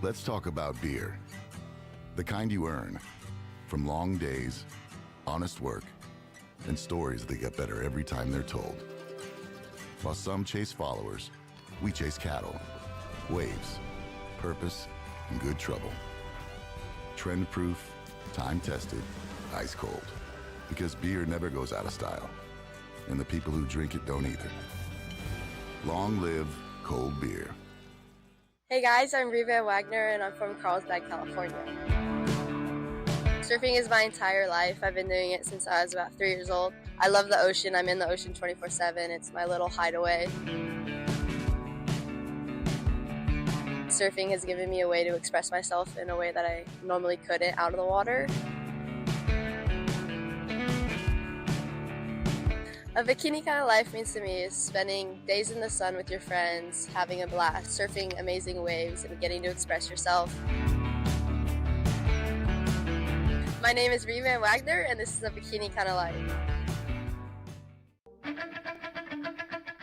Let's talk about beer. The kind you earn from long days, honest work, and stories that get better every time they're told. While some chase followers, we chase cattle, waves, purpose, and good trouble. Trend-proof, time-tested, ice-cold. Because beer never goes out of style, and the people who drink it don't either. Long live cold beer. Hey guys, I'm Reva Wagner and I'm from Carlsbad, California. Surfing is my entire life. I've been doing it since I was about 3 years old. I love the ocean. I'm in the ocean 24/7. It's my little hideaway. Surfing has given me a way to express myself in a way that I normally couldn't out of the water. A bikini kind of life means to me is spending days in the sun with your friends, having a blast, surfing amazing waves, and getting to express yourself. My name is Reva Wagner, and this is a bikini kind of life.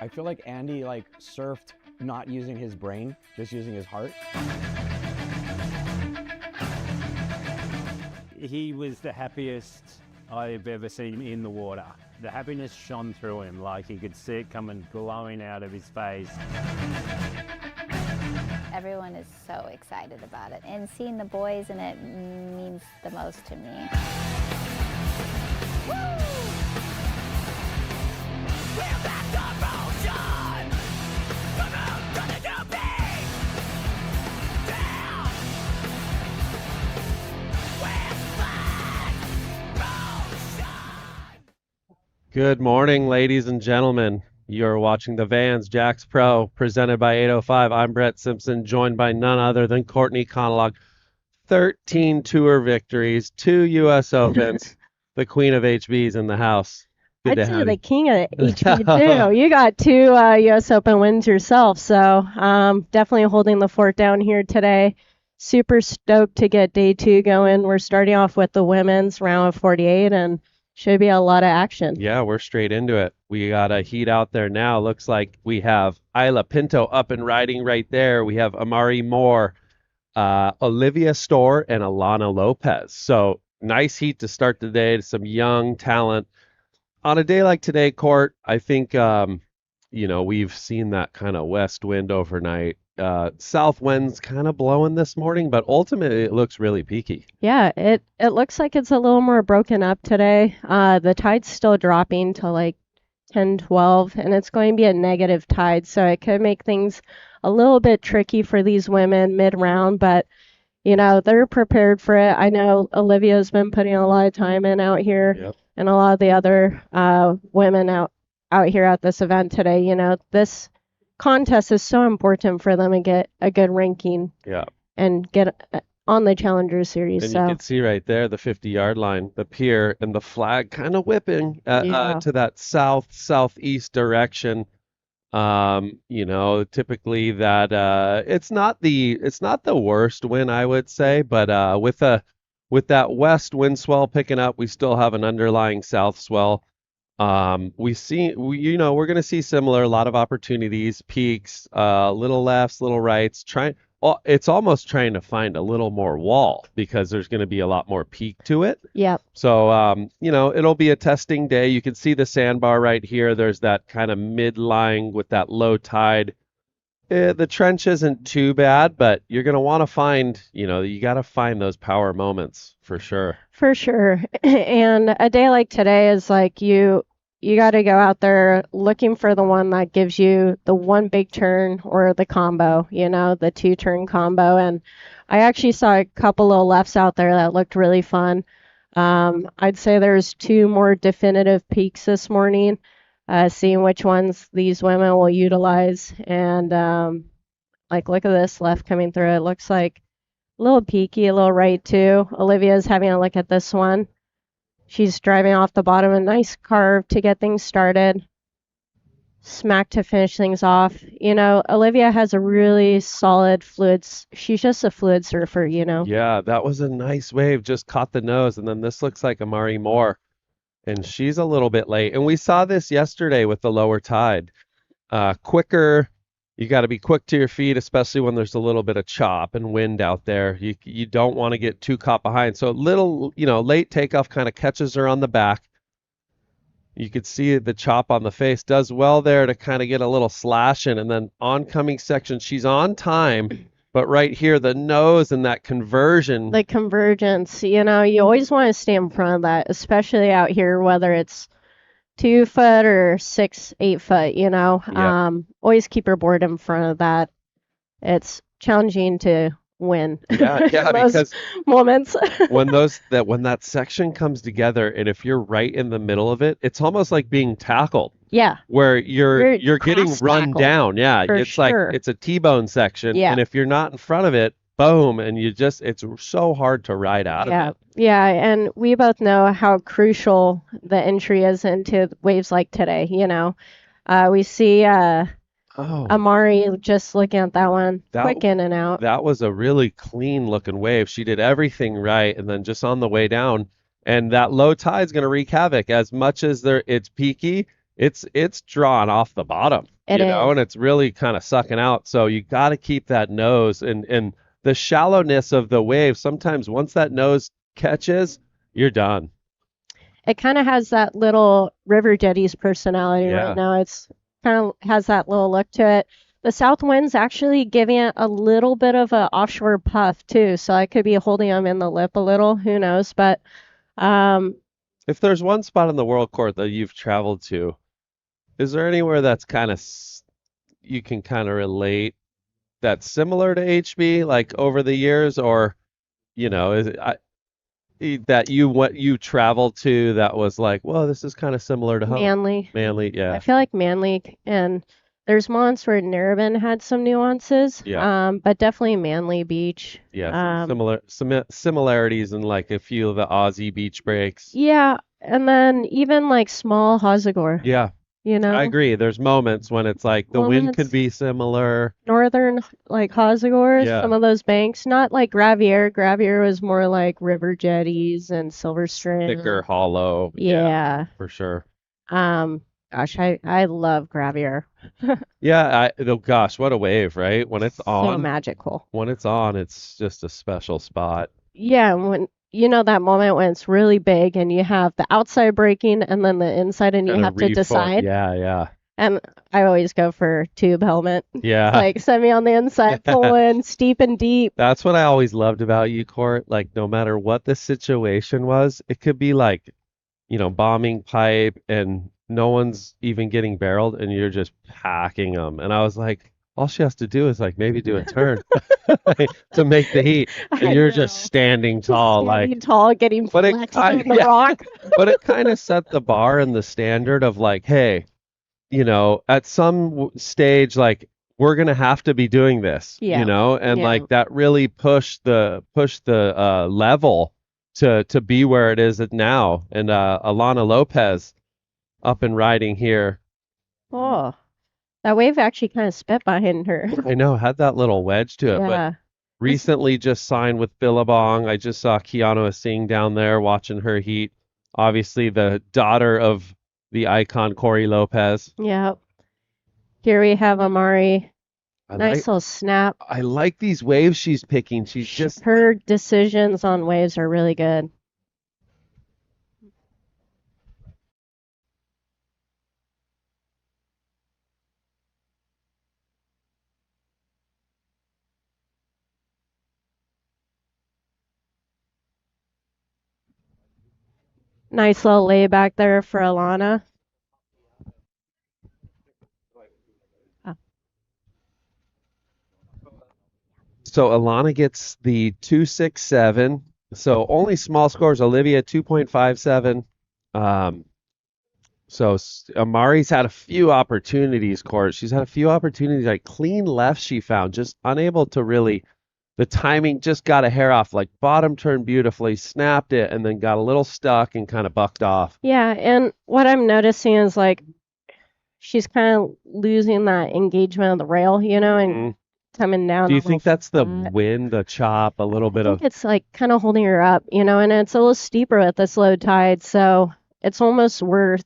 I feel like Andy surfed not using his brain, just using his heart. He was the happiest I've ever seen him in the water. The happiness shone through him, like he could see it coming glowing out of his face. Everyone is so excited about it, and seeing the boys in it means the most to me. Good morning, ladies and gentlemen. You're watching the Vans Jacks Pro, presented by 805. I'm Brett Simpson, joined by none other than Courtney Conalog. 13 tour victories, 2 U.S. Opens. The queen of HB's in the house. Good I'd to say have the you. king of HB too. You got 2 U.S. Open wins yourself, so definitely holding the fort down here today. Super stoked to get day 2 going. We're starting off with the women's round of 48, and should be a lot of action. Yeah, we're straight into it. We got a heat out there now. Looks like we have Isla Pinto up and riding right there. We have Amari Moore, Olivia Storr, and Alana Lopez. So nice heat to start the day. Some young talent. On a day like today, Court, I think, we've seen that kind of west wind overnight. South wind's kind of blowing this morning, but ultimately it looks really peaky. Yeah, it looks like it's a little more broken up today. The tide's still dropping to like 10, 12, and it's going to be a negative tide, so it could make things a little bit tricky for these women mid-round, but they're prepared for it. I know Olivia's been putting a lot of time in out here. Yep. And a lot of the other women out here at this event today. This contest is so important for them to get a good ranking. Yeah. And get on the Challenger Series. And so you can see right there the 50-yard line, the pier, and the flag kind of whipping to that southeast direction. Typically that it's not the worst wind, I would say, but with that west wind swell picking up, we still have an underlying south swell. We're going to see similar, a lot of opportunities, peaks, little lefts, little rights. It's almost trying to find a little more wall because there's going to be a lot more peak to it. Yep. So, it'll be a testing day. You can see the sandbar right here. There's that kind of mid-lying with that low tide. The trench isn't too bad, but you're going to want to find, you got to find those power moments for sure. For sure. And a day like today is like you got to go out there looking for the one that gives you the one big turn or the combo, the 2-turn combo. And I actually saw a couple of lefts out there that looked really fun. I'd say there's 2 more definitive peaks this morning. Seeing which ones these women will utilize. And look at this left coming through. It looks like a little peaky, a little right too. Olivia's having a look at this one. She's driving off the bottom, a nice carve to get things started. Smack to finish things off. Olivia has a really solid fluids. She's just a fluid surfer, Yeah, that was a nice wave. Just caught the nose. And then this looks like Amari Moore. And she's a little bit late. And we saw this yesterday with the lower tide. Quicker, You got to be quick to your feet, especially when there's a little bit of chop and wind out there. You don't want to get too caught behind. So little, late takeoff kind of catches her on the back. You could see the chop on the face does well there to kind of get a little slash in, and then oncoming section, she's on time, but right here, the nose and that conversion. The convergence, you always want to stay in front of that, especially out here, whether it's 2 foot or 6, 8 foot, Yeah. Always keep your board in front of that. It's challenging to win Yeah, those because moments. when that section comes together, and if you're right in the middle of it, it's almost like being tackled, Yeah, where you're getting cross run tackled, down. Yeah, for it's like sure. it's a T-bone section, Yeah. and if you're not in front of it, boom, and it's so hard to ride out Yeah, of it. yeah, and we both know how crucial the entry is into waves like today, We see Oh, Amari just looking at that one, That- quick in and out. that was a really clean looking wave. She did everything right, and then just on the way down, and that low tide's going to wreak havoc. As much as it's peaky, it's drawn off the bottom, It and is. it's really kind of sucking out. So you got to keep that nose and the shallowness of the wave. Sometimes once that nose catches, you're done. It kind of has that little River Jetties personality Yeah. right now. It's kind of has that little look to it. The south wind's actually giving it a little bit of an offshore puff too, so I could be holding them in the lip a little. Who knows? But If there's one spot in the world court that you've traveled to, is there anywhere that's kind of you can kind of relate that's similar to HB, like over the years, or is it that you traveled to that was like, well, this is kind of similar to home? Manly. Manly, I yeah, feel like Manly, and there's moments where Narrabin had some nuances. Yeah. But definitely Manly Beach. yeah, similarities in like a few of the Aussie beach breaks. Yeah, and then even like small Hosagor, Yeah, I agree. There's moments when it's like the wind Moments. could be similar. northern like Hosagor, Yeah. some of those banks, not like Gravier. Gravier was more like River Jetties and Silver Strand. Thicker, hollow. Yeah. For sure. Gosh, I love Gravier. Yeah, oh gosh, what a wave, right? When it's So on, magical. it's just a special spot. Yeah, and when that moment when it's really big and you have the outside breaking and then the inside and you Kinda have to reform. decide. Yeah. And I always go for tube helmet. Yeah. Like send me on the inside, pull in steep and deep. That's what I always loved about you, Court. Like, no matter what the situation was, it could be like, bombing pipe and no one's even getting barreled and you're just packing them. And I was like, all she has to do is like maybe do a turn to make the heat. And I you're know. just standing tall, Standing tall, getting But it flexed on kind- the yeah. rock. but it kind of set the bar and the standard of like, hey, at some stage, like we're gonna have to be doing this, Yeah. and Yeah. like that really pushed the level to be where it is at now. And Alana Lopez up and riding here. Oh, that wave actually kind of spit behind her. I know, had that little wedge to it, but Yeah. recently just signed with Billabong. I just saw Keanu Singh down there watching her heat. Obviously, the daughter of the icon Corey Lopez. Yep. Here we have Amari. I Nice like, little snap. I like these waves she's picking. She's just Her decisions on waves are really good. Nice little layback there for Alana. so Alana gets the 267. So only small scores. Olivia 2.57. So Amari's had a few opportunities, Court. She's had a few opportunities, like clean lefts she found, just unable to really. The timing just got a hair off, like bottom turned beautifully, snapped it, and then got a little stuck and kind of bucked off. Yeah, and what I'm noticing is like she's kind of losing that engagement of the rail, and Mhm. coming down. Do you a think little that's the flat. wind, the chop, a little I bit think of? it's like kind of holding her up, and it's a little steeper at this low tide, so it's almost worth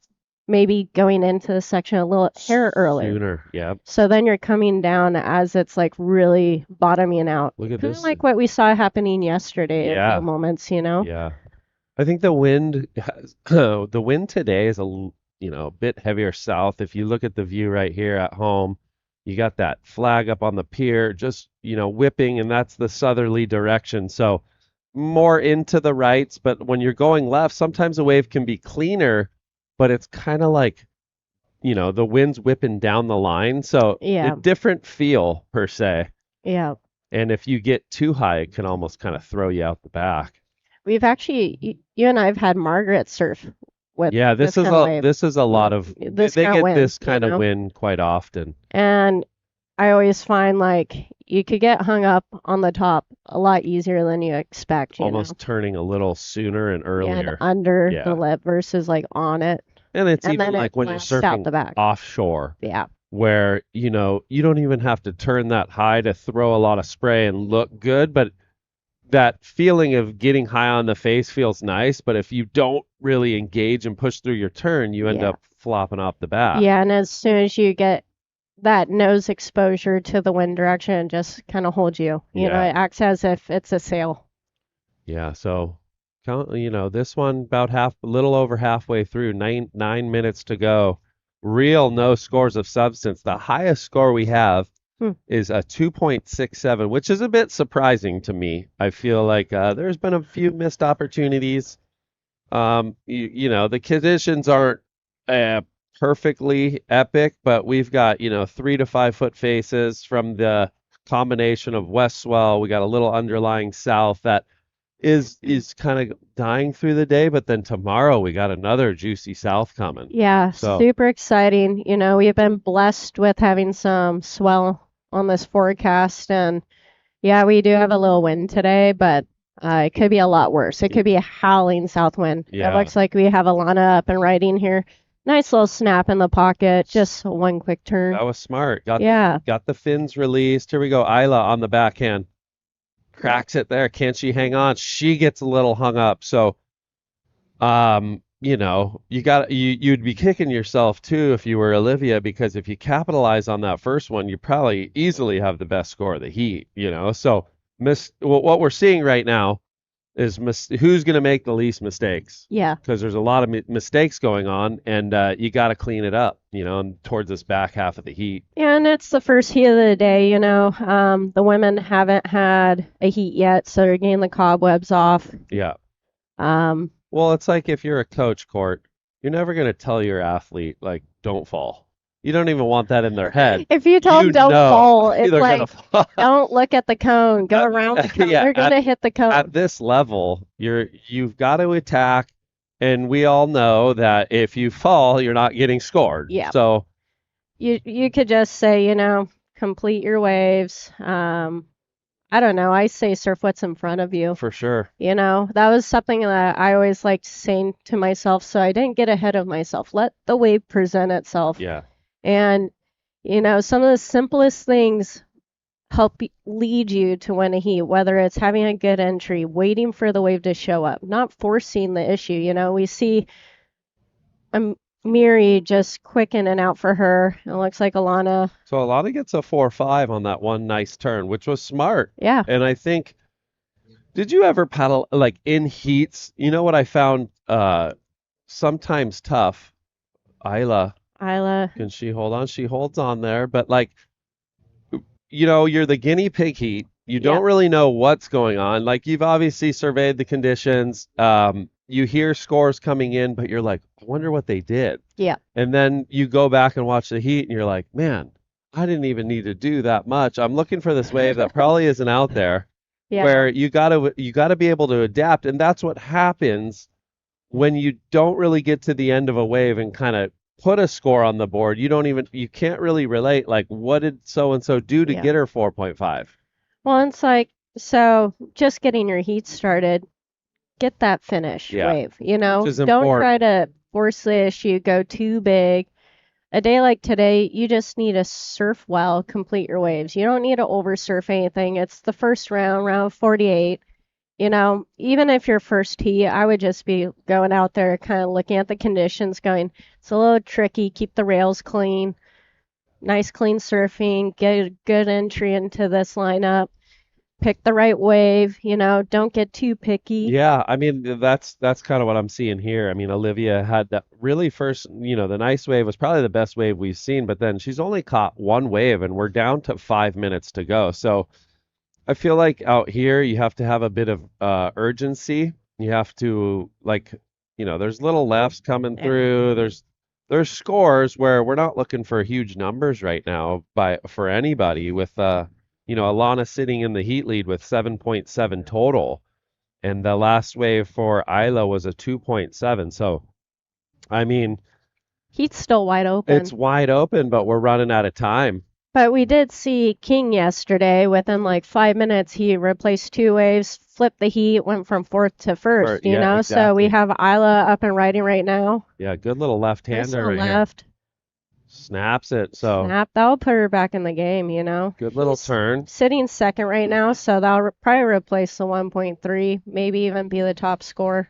maybe going into the section a little hair earlier. Sooner. Yeah. So then you're coming down as it's like really bottoming out. Look at Kind this. of like what we saw happening yesterday Yeah. a few moments, you know? Yeah. I think the wind has, the wind today is a bit heavier south. If you look at the view right here at home, you got that flag up on the pier, just, whipping, and that's the southerly direction. So more into the rights, but when you're going left, sometimes the wave can be cleaner, but it's kind of like, the wind's whipping down the line. So Yeah. a different feel per se. Yeah. And if you get too high, it can almost kind of throw you out the back. We've actually, you and I have had Margaret surf with Yeah, this is kind of wave. this is a lot of This they kind of get wind, this you kind of know? wind quite often. And I always find like you could get hung up on the top a lot easier than you expect, you Almost know? turning a little sooner and And earlier. under Yeah. the lip versus like on it. And it's And even then it like when you're blasts out surfing the back. offshore, Yeah. where, you don't even have to turn that high to throw a lot of spray and look good, but that feeling of getting high on the face feels nice, but if you don't really engage and push through your turn, you end Yeah. up flopping off the back. Yeah, and as soon as you get that nose exposure to the wind direction, it just kind of holds you. You know, Yeah. it acts as if it's a sail. Yeah, so this one about a little over halfway through, 9 minutes to go. Real no scores of substance. The highest score we have is a 2.67, which is a bit surprising to me. I feel like there's been a few missed opportunities. The conditions aren't perfectly epic, but we've got 3 to 5 foot faces from the combination of west swell. We got a little underlying south that is kind of dying through the day, but then tomorrow we got another juicy south coming. Yeah, So super exciting. You know, we've been blessed with having some swell on this forecast, and yeah, we do have a little wind today, but it could be a lot worse. It could be a howling south wind. Yeah. It looks like we have Alana up and riding here. Nice little snap in the pocket, just one quick turn. that was smart. Yeah. Got the fins released. Here we go. Isla on the backhand. Cracks it there. Can she hang on? She gets a little hung up. So, you'd be kicking yourself too if you were Olivia, because if you capitalize on that first one, you probably easily have the best score of the heat, So, what we're seeing right now is who's going to make the least mistakes, Yeah. because there's a lot of mistakes going on, and you got to clean it up, towards this back half of the heat. Yeah, and it's the first heat of the day, you know. The women haven't had a heat yet, so they're getting the cobwebs off. Yeah. Um, Well, it's like if you're a coach, Court, you're never going to tell your athlete, like, don't fall. You don't even want that in their head. if you tell them don't fall, it's they're like, gonna fall. don't look at the cone, go around the cone. Yeah, They're going to hit the cone. At this level, you've got to attack, and we all know that if you fall, you're not getting scored. Yeah. So You could just say, you know, complete your waves. I don't know. I say surf what's in front of you. for sure. You know, that was something that I always liked saying to myself, so I didn't get ahead of myself. Let the wave present itself. Yeah. And, you know, some of the simplest things help lead you to win a heat, whether it's having a good entry, waiting for the wave to show up, not forcing the issue. You know, we see Miri just quick in and out for her. It looks like Alana. So Alana gets a 4-5 on that one nice turn, which was smart. Yeah. And I think, did you ever paddle like in heats? You know what I found sometimes tough? Isla, can she hold on? She holds on there, but like, you're the guinea pig heat. You don't really know what's going on. Like, you've obviously surveyed the conditions. You hear scores coming in, but you're like, I wonder what they did. Yeah. And then you go back and watch the heat, and you're like, man, I didn't even need to do that much. I'm looking for this wave that probably isn't out there. Yeah. Where you gotta be able to adapt, and that's what happens when you don't really get to the end of a wave and kind of put a score on the board. You can't really relate, like, what did so and so do to get her 4.5? Well, it's like, so just getting your heat started, get that finish wave, you know? Which is Don't important. try to force the issue, go too big. A day like today, you just need to surf well, complete your waves. You don't need to over surf anything. It's the first round, round 48. you know, even if you're first tee, I would just be going out there kind of looking at the conditions, going, it's a little tricky, keep the rails clean, nice clean surfing, get a good entry into this lineup, pick the right wave, you know, don't get too picky. Yeah, I mean that's kind of what I'm seeing here. I mean, Olivia had that really first, the nice wave was probably the best wave we've seen, but then she's only caught one wave and we're down to 5 minutes to go. So I feel like out here you have to have a bit of urgency. You have to there's little lefts coming through. There's scores where we're not looking for huge numbers right now for anybody with Alana sitting in the heat lead with 7.7 total. And the last wave for Isla was a 2.7. So, I mean, He's still wide open. it's wide open, but we're running out of time. But we did see King yesterday. Within like 5 minutes, he replaced two waves, flipped the heat, went from fourth to first, you Yeah, know? So we exactly. have Isla up and riding right now. Yeah, good little Nice left-hander little right here. left. Snaps it. So, Snap. That'll put her back in the game, you know? good little He's turn. sitting second right now, so that'll probably replace the 1.3, maybe even be the top score.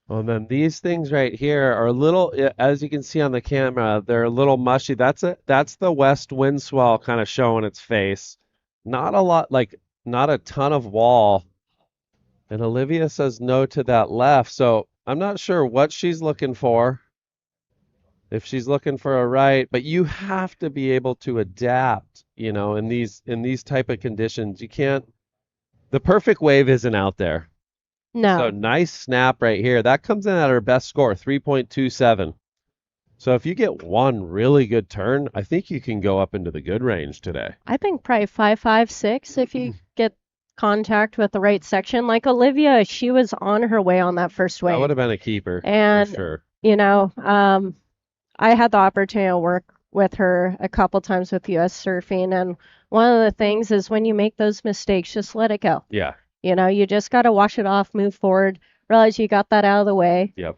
Well, then these things right here are a little, as you can see on the camera, they're a little mushy. That's the west wind swell kind of showing its face. Not a lot, not a ton of wall. And Olivia says no to that left. So I'm not sure what she's looking for. If she's looking for a right, but you have to be able to adapt, in these type of conditions. You can't, the perfect wave isn't out there. So No. nice snap right here. That comes in at her best score, 3.27. So if you get one really good turn, I think you can go up into the good range today. I think probably 5.56 if you get contact with the right section. Like Olivia, she was on her way on that first That would wave. have been a keeper for And, sure. you know, I had the opportunity to work with her a couple times with US Surfing. And one of the things is when you make those mistakes, just let it go. Yeah. You know, you just got to wash it off, move forward, realize you got that out of the way. Yep.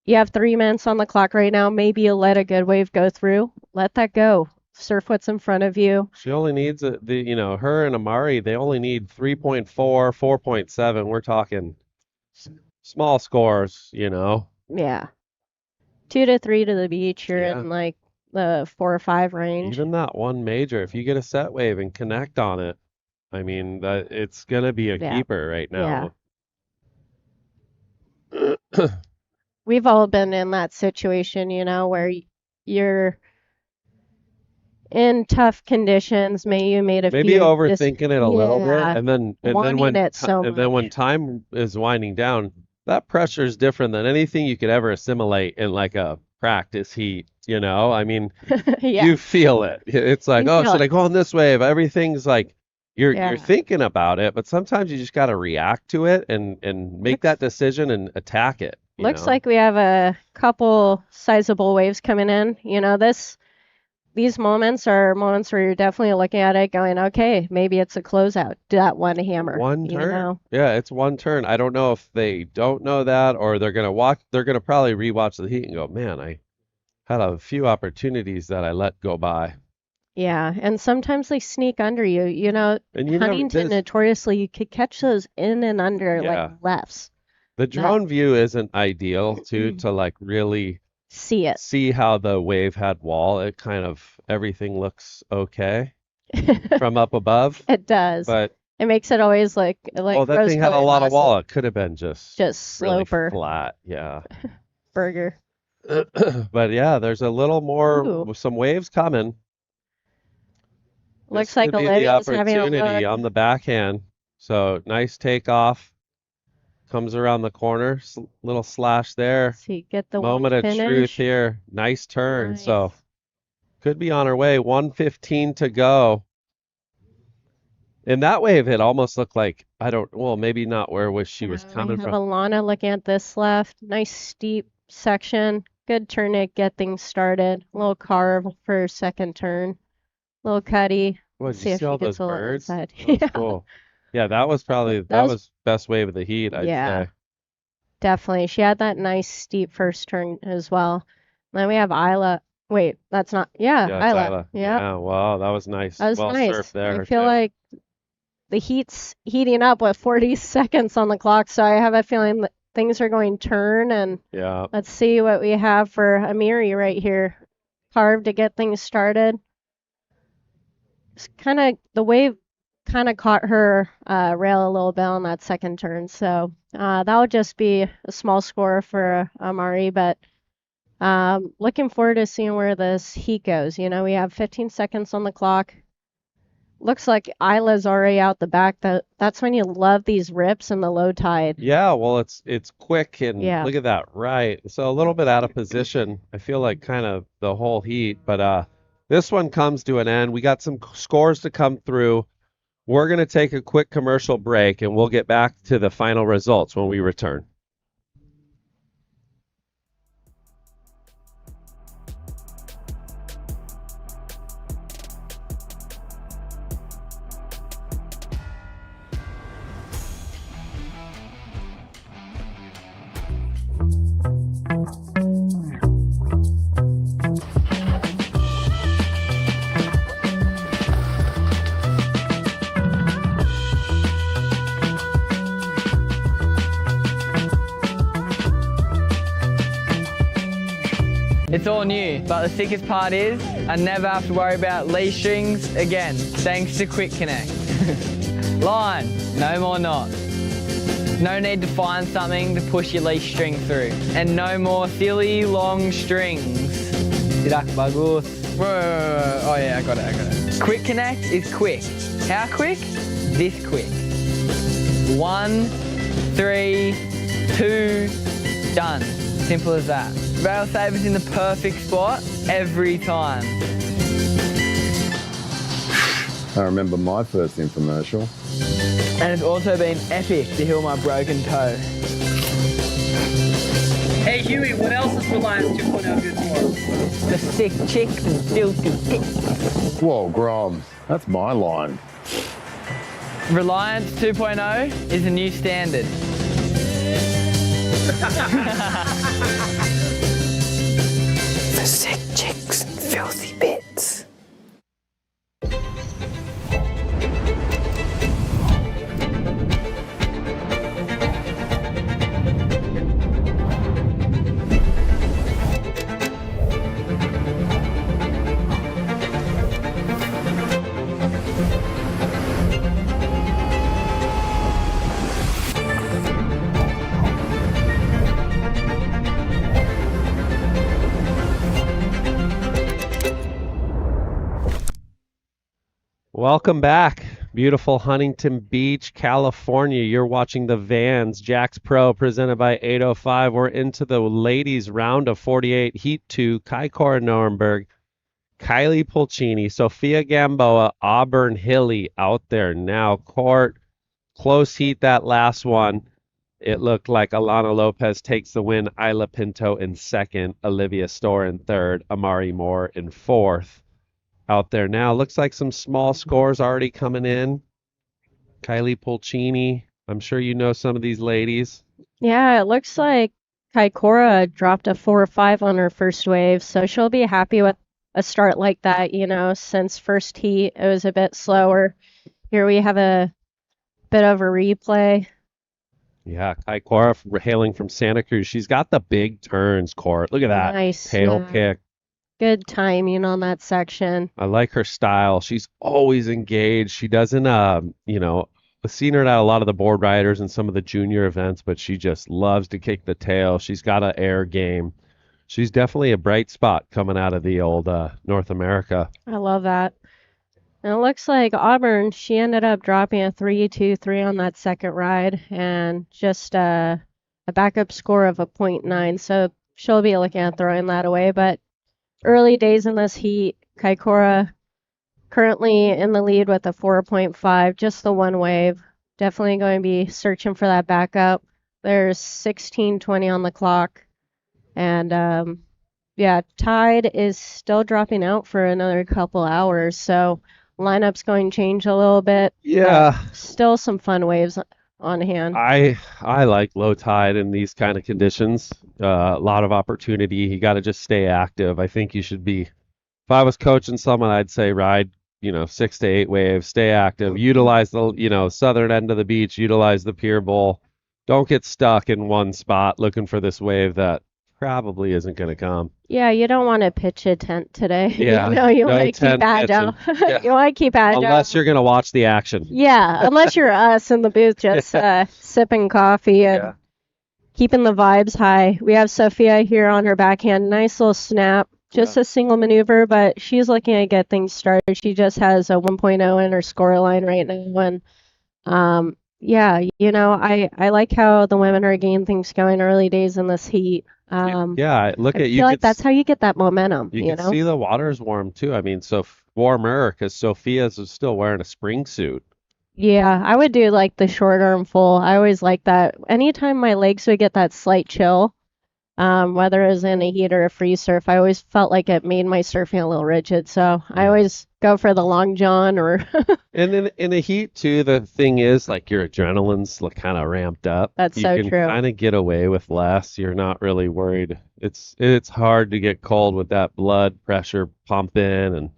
You have 3 minutes on the clock right now. Maybe you let a good wave go through. Let that go. Surf what's in front of you. She only needs her and Amari, they only need 3.4, 4.7. We're talking small scores. Yeah. 2 to 3 to the beach. You're Yeah. in like the 4 or 5 range. Even that one major, if you get a set wave and connect on it, I mean, it's gonna be a Yeah. keeper right now. We've all been in that situation, you know, where you're in tough conditions. Maybe you made a Maybe few overthinking it a little bit, yeah, and then wanting it so when much. time is winding down, that pressure is different than anything you could ever assimilate in like a practice heat. I mean, Yeah, you feel it. It's like, you oh, feel should I it. go on this wave? Everything's like you're Yeah. thinking about it, but sometimes you just got to react to it and make that Looks decision and attack it. looks like we have a couple sizable waves coming in. You know, these moments are moments where you're definitely looking at it going, okay, maybe it's a closeout. That one hammer, One you turn. know? Yeah, it's one turn. I don't know if they don't know that or they're gonna probably rewatch the heat and go, man, I had a few opportunities that I let go by. Yeah, and sometimes they sneak under you. You know, And you never Huntington this notoriously, you could catch those in and under yeah. like lefts. The That drone view isn't ideal too to like really see it. see how the wave had wall. It kind of everything looks okay from up above, It does. but It makes it always like oh, that thing had a rose-colored lot of glasses. wall. It could have been just really Sloper flat. Yeah. burger. But yeah, there's a little more Ooh, with some waves coming. This looks like could be the Olivia's having a opportunity look. on the backhand. So nice takeoff. Comes around the corner. Little slash there. See, get the one Moment of truth finish. here. Nice turn. Nice. So could be on her way. 1:15 to go. In that wave, it almost looked like maybe not where she was We coming have from. Alana looking at this left. Nice steep section. Good turn to get things started. A little carve for her second turn. Little cutty. What, Let's did see you if see she all gets those a little birds? inside. That was Yeah, cool. Yeah, that was probably that was best wave of the heat, I'd yeah, say. definitely. She had that nice steep first turn as well. Then we have Isla. Wait, that's not. Yeah, Yeah, it's Isla. Isla. Yeah, Yeah, wow, that was nice. that was Well nice. surfed I there feel too. like the heat's heating up with 40 seconds on the clock, so I have a feeling that things are going to turn. And Yeah. let's see what we have for Amiri right here. Carved to get things started. It's kind of the wave kind of caught her rail a little bit on that second turn, so that would just be a small score for Amari. But looking forward to seeing where this heat goes. You know, we have 15 seconds on the clock. Looks like Isla's already out the back. That's when you love these rips and the low tide. Yeah, well, it's quick and Yeah. look at that, right? So a little bit out of position. I feel like kind of the whole heat, but this one comes to an end. We got some scores to come through. We're going to take a quick commercial break and we'll get back to the final results when we return. It's all new, but the sickest part is I never have to worry about leash strings again, thanks to Quick Connect. Line, no more knots. No need to find something to push your leash string through. And no more silly long strings. Tidak bagus. Whoa. Oh yeah, I got it. Quick Connect is quick. How quick? This quick. 1, 3, 2, done. Simple as that. Rail saver's in the perfect spot every time. I remember my first infomercial. And it's also been epic to heal my broken toe. Hey Huey, what else is Reliance 2.0 good for? The sick chicks and filthy pics. Whoa, Grom, that's my line. Reliance 2.0 is a new standard. The sick chicks and filthy bits. Welcome back. Beautiful Huntington Beach, California. You're watching the Vans Jax Pro presented by 805. We're into the ladies round of 48, Heat 2, Kai Cora Nuremberg, Kylie Pulcini, Sophia Gamboa, Auburn Hilly out there now. Court, close heat that last one. It looked like Alana Lopez takes the win, Isla Pinto in second, Olivia Storr in third, Amari Moore in fourth. Out there now. Looks like some small scores already coming in. Kylie Pulcini. I'm sure you know some of these ladies. Yeah, it looks like Kaikora dropped a 4 or 5 on her first wave, so she'll be happy with a start like that, you know, since first heat it was a bit slower. Here we have a bit of a replay. Yeah, Kaikora hailing from Santa Cruz. She's got the big turns, Court. Look at that. Nice. Tail kick. Good timing on that section. I like her style. She's always engaged. She doesn't, I've seen her at a lot of the board riders and some of the junior events, but she just loves to kick the tail. She's got an air game. She's definitely a bright spot coming out of the old North America. I love that. And it looks like Auburn, she ended up dropping a 3-2-3 on that second ride and just a backup score of a 0.9. So she'll be looking at throwing that away. But early days in this heat, Kaikora currently in the lead with a 4.5, just the one wave. Definitely going to be searching for that backup. There's 16:20 on the clock. And tide is still dropping out for another couple hours. So lineup's going to change a little bit. Yeah. Still some fun waves on hand. I like low tide in these kind of conditions. A lot of opportunity. You got to just stay active. I think you should be. If I was coaching someone, I'd say ride 6 to 8 waves, stay active, utilize the, southern end of the beach, utilize the pier bowl. Don't get stuck in one spot looking for this wave that probably isn't going to come. Yeah, you don't want to pitch a tent today. Yeah, You no want to keep tent agile. pitching. Yeah. You want to keep agile. Unless you're going to watch the action. Yeah, unless you're us in the booth just sipping coffee and keeping the vibes high. We have Sophia here on her backhand. Nice little snap. Just a single maneuver, but she's looking to get things started. She just has a 1.0 in her score line right now. And I like how the women are getting things going early days in this heat. Look I at you. feel like that's how you get that momentum. You can see the water's warm too. I mean, so warmer because Sophia's is still wearing a spring suit. Yeah, I would do like the short arm full. I always like that. Anytime my legs would get that slight chill, whether it was in a heat or a free surf, I always felt like it made my surfing a little rigid. So I always go for the long john or. And in the heat too, the thing is like your adrenaline's kind of ramped up. That's you so can true. kind of get away with less. You're not really worried. It's hard to get cold with that blood pressure pumping, and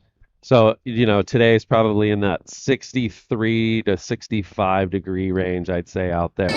so today's probably in that 63 to 65 degree range, I'd say, out there.